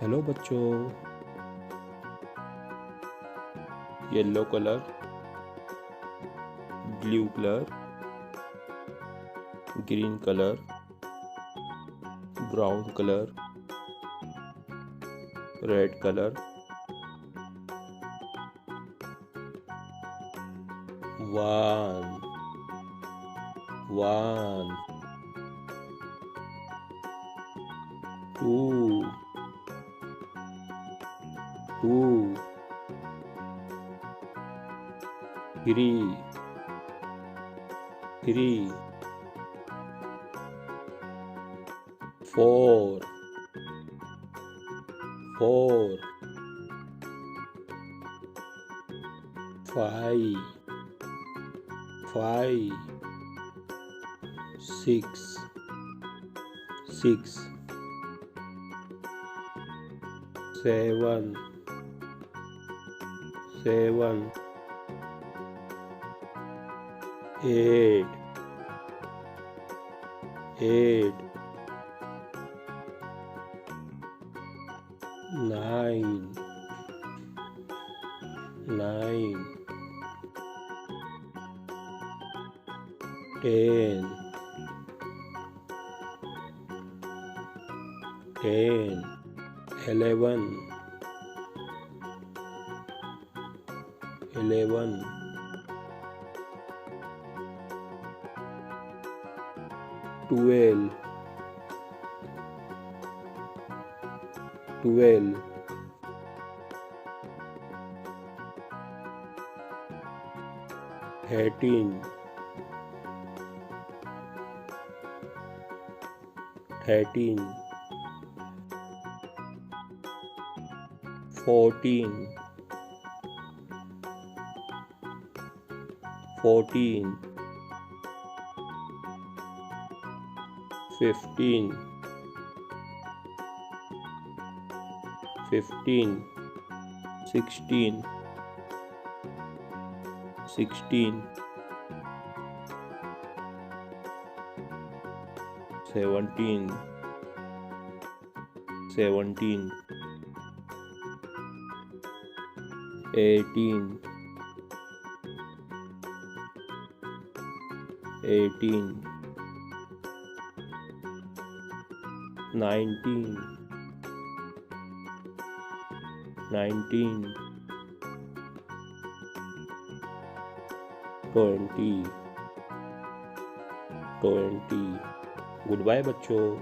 Hello बच्चों, yellow colour, blue colour, green colour, brown colour, red colour, one, one, two, two, three, three, four, four, five, five, six, six, seven, seven, eight, eight, nine, nine, ten, ten, 11, 11, 12, 12, 13, 13, 14, 14, 15, 15, 16, 16, 17, 17, 18, 18, 19, 19, 20, 20। Good bye बच्चों।